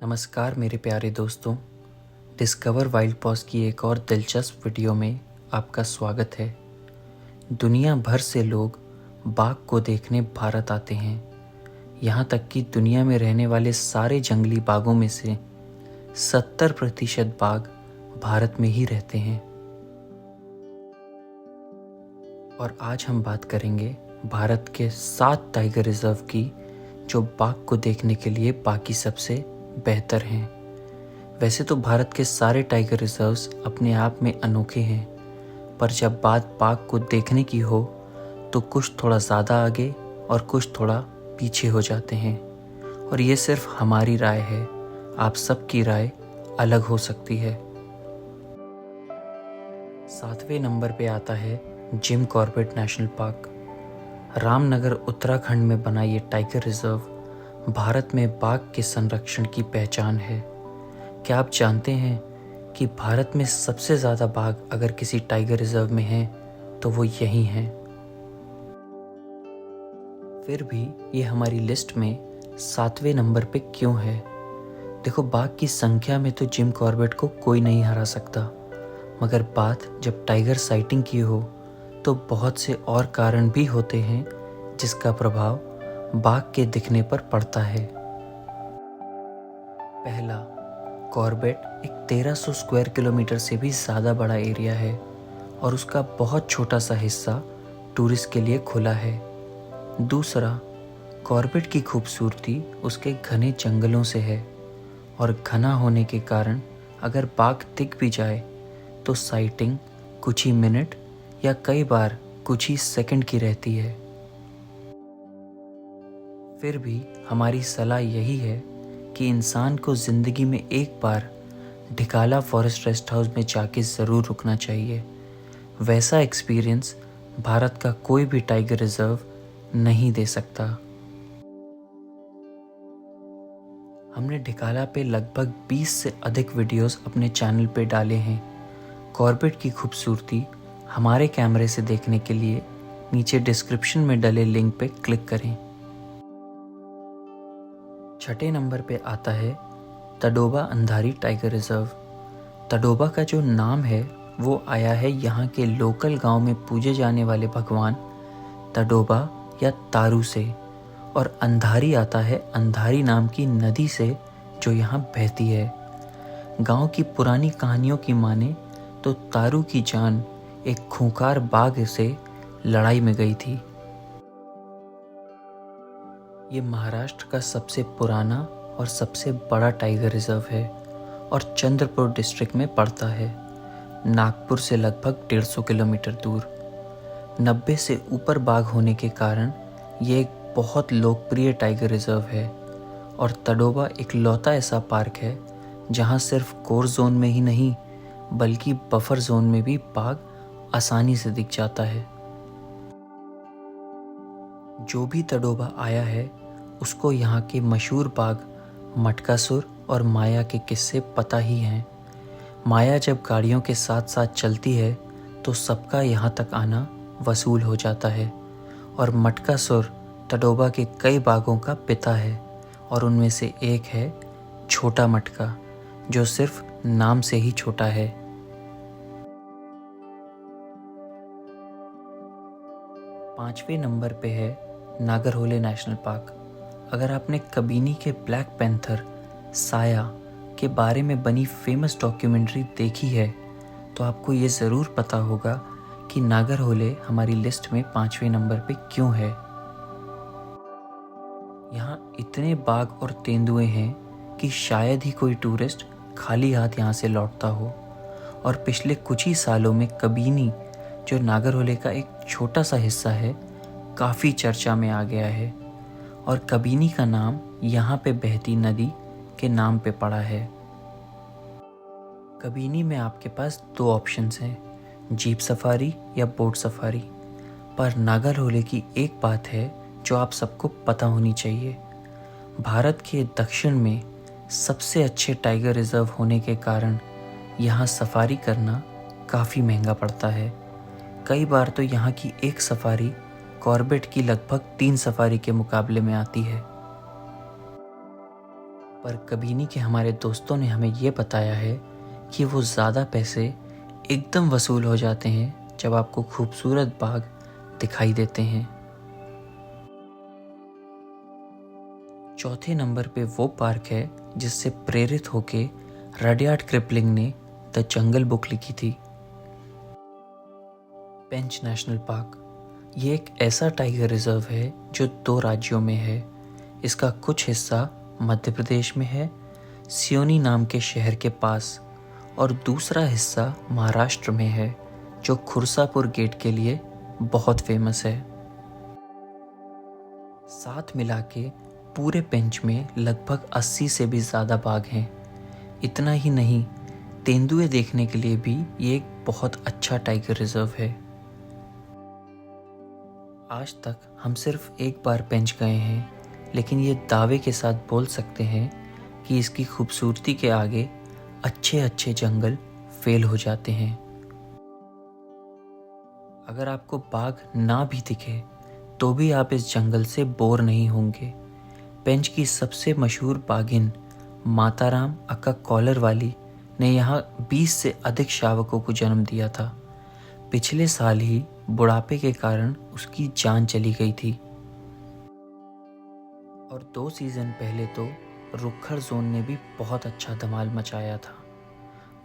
नमस्कार मेरे प्यारे दोस्तों। डिस्कवर वाइल्ड पॉज की एक और दिलचस्प वीडियो में आपका स्वागत है। दुनिया भर से लोग बाघ को देखने भारत आते हैं। यहाँ तक कि दुनिया में रहने वाले सारे जंगली बाघों में से 70% बाघ भारत में ही रहते हैं। और आज हम बात करेंगे भारत के 7 टाइगर रिजर्व की, जो बाघ को देखने के लिए बाकी सबसे बेहतर हैं। वैसे तो भारत के सारे टाइगर रिजर्व्स अपने आप में अनोखे हैं, पर जब बात बाघ को देखने की हो तो कुछ थोड़ा ज़्यादा आगे और कुछ थोड़ा पीछे हो जाते हैं। और ये सिर्फ हमारी राय है, आप सबकी राय अलग हो सकती है। 7वें नंबर पे आता है Jim Corbett national park. Ramnagar Uttarakhand में बना ये टाइगर रिजर्व भारत में बाघ के संरक्षण की पहचान है। क्या आप जानते हैं कि भारत में सबसे ज़्यादा बाघ अगर किसी टाइगर रिजर्व में हैं तो वो यही हैं। फिर भी ये हमारी लिस्ट में 7वें नंबर पे क्यों है? देखो, बाघ की संख्या में तो जिम कॉर्बेट को कोई नहीं हरा सकता, मगर बात जब टाइगर साइटिंग की हो तो बहुत से और कारण भी होते हैं जिसका प्रभाव बाघ के दिखने पर पड़ता है। पहला, कॉर्बेट एक 1300 स्क्वायर किलोमीटर से भी ज़्यादा बड़ा एरिया है और उसका बहुत छोटा सा हिस्सा टूरिस्ट के लिए खुला है। दूसरा, कॉर्बेट की खूबसूरती उसके घने जंगलों से है और घना होने के कारण अगर बाघ दिख भी जाए तो साइटिंग कुछ ही मिनट या कई बार कुछ ही सेकंड की रहती है। फिर भी हमारी सलाह यही है कि इंसान को ज़िंदगी में एक बार ढिकाला फॉरेस्ट रेस्ट हाउस में जाके ज़रूर रुकना चाहिए। वैसा एक्सपीरियंस भारत का कोई भी टाइगर रिजर्व नहीं दे सकता। हमने ढिकाला पे लगभग 20 से अधिक वीडियोस अपने चैनल पे डाले हैं। कॉर्बेट की खूबसूरती हमारे कैमरे से देखने के लिए नीचे डिस्क्रिप्शन में डले लिंक पे क्लिक करें। 6ठे नंबर पे आता है तडोबा अंधारी टाइगर रिजर्व। तडोबा का जो नाम है वो आया है यहाँ के लोकल गांव में पूजे जाने वाले भगवान तडोबा या तारू से, और अंधारी आता है अंधारी नाम की नदी से जो यहाँ बहती है। गांव की पुरानी कहानियों की माने तो तारू की जान एक खूंखार बाघ से लड़ाई में गई थी। ये महाराष्ट्र का सबसे पुराना और सबसे बड़ा टाइगर रिजर्व है और चंद्रपुर डिस्ट्रिक्ट में पड़ता है, नागपुर से लगभग 150 किलोमीटर दूर। 90 से ऊपर बाघ होने के कारण ये एक बहुत लोकप्रिय टाइगर रिजर्व है। और तडोबा इकलौता ऐसा पार्क है जहाँ सिर्फ कोर जोन में ही नहीं बल्कि बफर जोन में भी बाघ आसानी से दिख जाता है। जो भी तडोबा आया है उसको यहाँ के मशहूर बाघ मटकासुर और माया के किस्से पता ही हैं। माया जब गाड़ियों के साथ साथ चलती है तो सबका यहाँ तक आना वसूल हो जाता है, और मटकासुर तडोबा के कई बाघों का पिता है और उनमें से एक है छोटा मटका, जो सिर्फ नाम से ही छोटा है। 5वें नंबर पे है नागरहोले नेशनल पार्क। अगर आपने कबीनी के ब्लैक पैंथर साया के बारे में बनी फेमस डॉक्यूमेंट्री देखी है तो आपको ये ज़रूर पता होगा कि नागरहोले हमारी लिस्ट में 5वें नंबर पे क्यों है। यहाँ इतने बाघ और तेंदुए हैं कि शायद ही कोई टूरिस्ट खाली हाथ यहाँ से लौटता हो। और पिछले कुछ ही सालों में कबीनी, जो नागरहोले का एक छोटा सा हिस्सा है, काफ़ी चर्चा में आ गया है और कबीनी का नाम यहाँ पे बहती नदी के नाम पे पड़ा है। कबीनी में आपके पास 2 ऑप्शंस हैं, जीप सफारी या बोट सफारी। पर नागरहोले की एक बात है जो आप सबको पता होनी चाहिए। भारत के दक्षिण में सबसे अच्छे टाइगर रिजर्व होने के कारण यहाँ सफारी करना काफ़ी महंगा पड़ता है। कई बार तो यहाँ की एक सफारी कॉर्बेट की लगभग 3 सफारी के मुकाबले में आती है। पर कबीनी के हमारे दोस्तों ने हमें ये बताया है कि वो ज़्यादा पैसे एकदम वसूल हो जाते हैं जब आपको खूबसूरत बाग दिखाई देते हैं। चौथे नंबर पे वो पार्क है जिससे प्रेरित होके रडयार्ड किपलिंग ने द जंगल बुक लिखी थी। पेंच नेशनल पार्क ये एक ऐसा टाइगर रिजर्व है जो 2 राज्यों में है। इसका कुछ हिस्सा मध्य प्रदेश में है, सियोनी नाम के शहर के पास, और दूसरा हिस्सा महाराष्ट्र में है जो खुरसापुर गेट के लिए बहुत फेमस है। साथ मिला के पूरे पेंच में लगभग 80 से भी ज़्यादा बाघ हैं। इतना ही नहीं, तेंदुए देखने के लिए भी ये एक बहुत अच्छा टाइगर रिजर्व है। आज तक हम सिर्फ एक बार पेंच गए हैं, लेकिन ये दावे के साथ बोल सकते हैं कि इसकी खूबसूरती के आगे अच्छे अच्छे जंगल फेल हो जाते हैं। अगर आपको बाघ ना भी दिखे तो भी आप इस जंगल से बोर नहीं होंगे। पेंच की सबसे मशहूर बाघिन माताराम अक्का कॉलर वाली ने यहाँ 20 से अधिक शावकों को जन्म दिया था। पिछले साल ही बुढ़ापे के कारण उसकी जान चली गई थी। और 2 सीजन पहले तो रुक्खड़ जोन ने भी बहुत अच्छा धमाल मचाया था।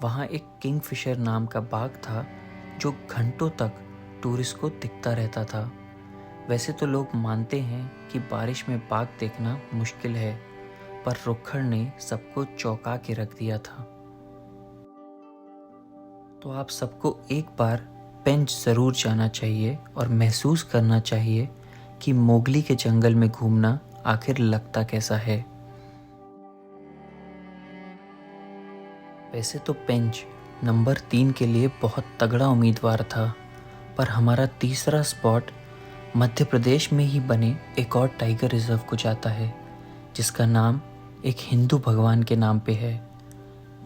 वहाँ एक किंगफिशर नाम का बाघ था जो घंटों तक टूरिस्ट को दिखता रहता था। वैसे तो लोग मानते हैं कि बारिश में बाघ देखना मुश्किल है, पर रुक्खड़ ने सबको चौंका के रख दिया था। तो आप सबको एक बार पेंच ज़रूर जाना चाहिए और महसूस करना चाहिए कि मोगली के जंगल में घूमना आखिर लगता कैसा है। वैसे तो पेंच नंबर 3 के लिए बहुत तगड़ा उम्मीदवार था, पर हमारा तीसरा स्पॉट मध्य प्रदेश में ही बने एक और टाइगर रिजर्व को जाता है, जिसका नाम एक हिंदू भगवान के नाम पे है।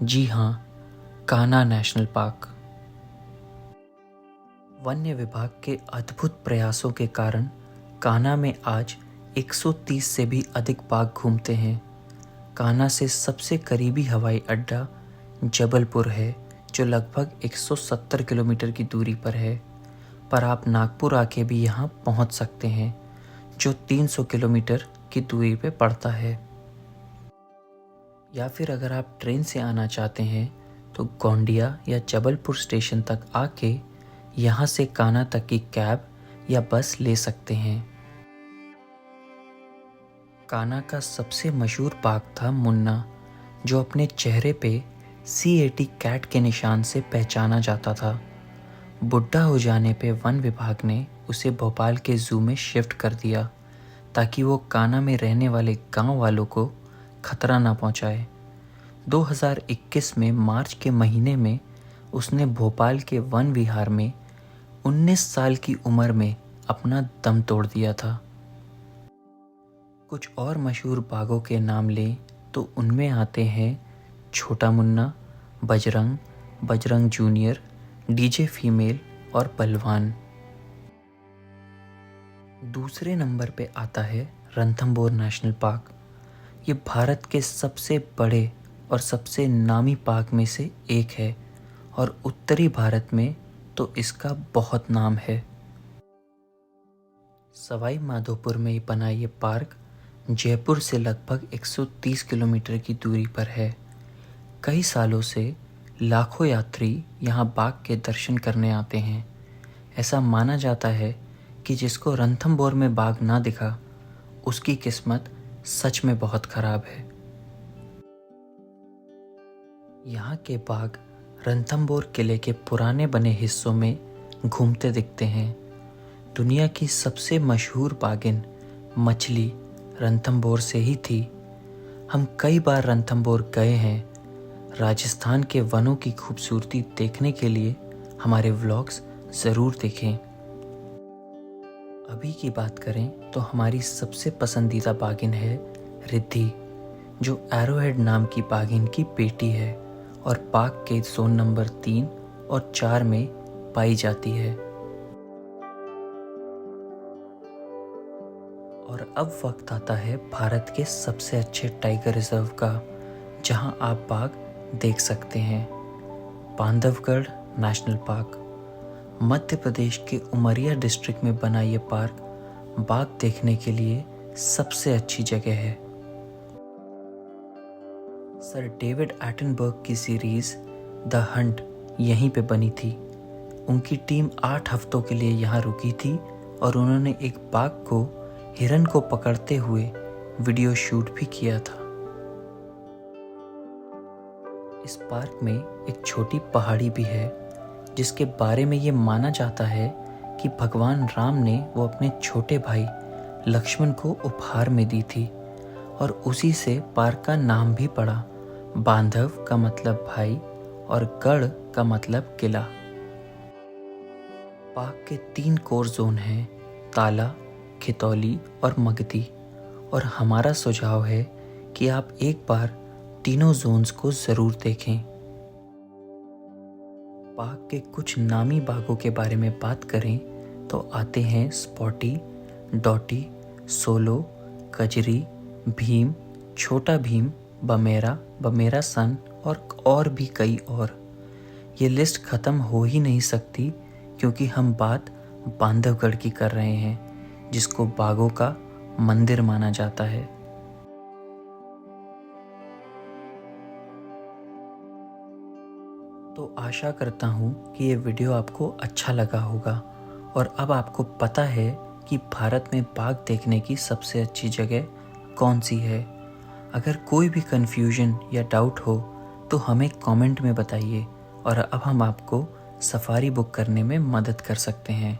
जी हाँ, कान्हा नेशनल पार्क। वन्य विभाग के अद्भुत प्रयासों के कारण कान्हा में आज 130 से भी अधिक बाघ घूमते हैं। कान्हा से सबसे करीबी हवाई अड्डा जबलपुर है, जो लगभग 170 किलोमीटर की दूरी पर है, पर आप नागपुर आके भी यहाँ पहुँच सकते हैं, जो 300 किलोमीटर की दूरी पे पड़ता है। या फिर अगर आप ट्रेन से आना चाहते हैं तो गोंडिया या जबलपुर स्टेशन तक आके यहाँ से कान्हा तक की कैब या बस ले सकते हैं। कान्हा का सबसे मशहूर बाघ था मुन्ना, जो अपने चेहरे पे C80 कैट के निशान से पहचाना जाता था। बुढ़ा हो जाने पे वन विभाग ने उसे भोपाल के जू में शिफ्ट कर दिया, ताकि वो कान्हा में रहने वाले गांव वालों को खतरा ना पहुंचाए। 2021 में मार्च के महीने में उसने भोपाल के वन विहार में 19 साल की उम्र में अपना दम तोड़ दिया था। कुछ और मशहूर बाघों के नाम लें तो उनमें आते हैं छोटा Munna, Bajrang, Bajrang junior, DJ female और पहलवान। दूसरे नंबर पे आता है रणथंभौर नेशनल पार्क। ये भारत के सबसे बड़े और सबसे नामी पार्क में से एक है, और उत्तरी भारत में तो इसका बहुत नाम है। सवाई माधोपुर में बना ये पार्क जयपुर से लगभग 130 किलोमीटर की दूरी पर है। कई सालों से लाखों यात्री यहाँ बाघ के दर्शन करने आते हैं। ऐसा माना जाता है कि जिसको रणथंभौर में बाघ ना दिखा, उसकी किस्मत सच में बहुत खराब है। यहाँ के बाघ रणथंभौर किले के पुराने बने हिस्सों में घूमते दिखते हैं। दुनिया की सबसे मशहूर बाघिन मछली रणथंभौर से ही थी। हम कई बार रणथंभौर गए हैं। राजस्थान के वनों की खूबसूरती देखने के लिए हमारे व्लॉग्स ज़रूर देखें। अभी की बात करें तो हमारी सबसे पसंदीदा बाघिन है रिद्धि, जो एरोहेड नाम की बाघिन की बेटी है और पार्क के जोन नंबर 3 और 4 में पाई जाती है। और अब वक्त आता है भारत के सबसे अच्छे टाइगर रिजर्व का, जहां आप बाघ देख सकते हैं। बांधवगढ़ नेशनल पार्क मध्य प्रदेश के उमरिया डिस्ट्रिक्ट में बना ये पार्क बाघ देखने के लिए सबसे अच्छी जगह है। सर डेविड एटनबर्ग की सीरीज द हंट यहीं पे बनी थी। उनकी टीम 8 हफ्तों के लिए यहाँ रुकी थी और उन्होंने एक बाघ को हिरन को पकड़ते हुए वीडियो शूट भी किया था। इस पार्क में एक छोटी पहाड़ी भी है जिसके बारे में ये माना जाता है कि भगवान राम ने वो अपने छोटे भाई लक्ष्मण को उपहार में दी थी और उसी से पार्क का नाम भी पड़ा। बांधव का मतलब भाई और गढ़ का मतलब किला। पार्क के 3 कोर जोन हैं, ताला, खितौली और मगधी, और हमारा सुझाव है कि आप एक बार तीनों जोन्स को ज़रूर देखें। पार्क के कुछ नामी बाघों के बारे में बात करें तो आते हैं स्पॉटी, डॉटी, सोलो, कजरी, भीम, छोटा भीम, बमेरा सन और भी कई और। ये लिस्ट ख़त्म हो ही नहीं सकती क्योंकि हम बात बांधवगढ़ की कर रहे हैं जिसको बाघों का मंदिर माना जाता है। तो आशा करता हूँ कि ये वीडियो आपको अच्छा लगा होगा और अब आपको पता है कि भारत में बाघ देखने की सबसे अच्छी जगह कौन सी है। अगर कोई भी कन्फ्यूजन या डाउट हो तो हमें कमेंट में बताइए और अब हम आपको सफारी बुक करने में मदद कर सकते हैं।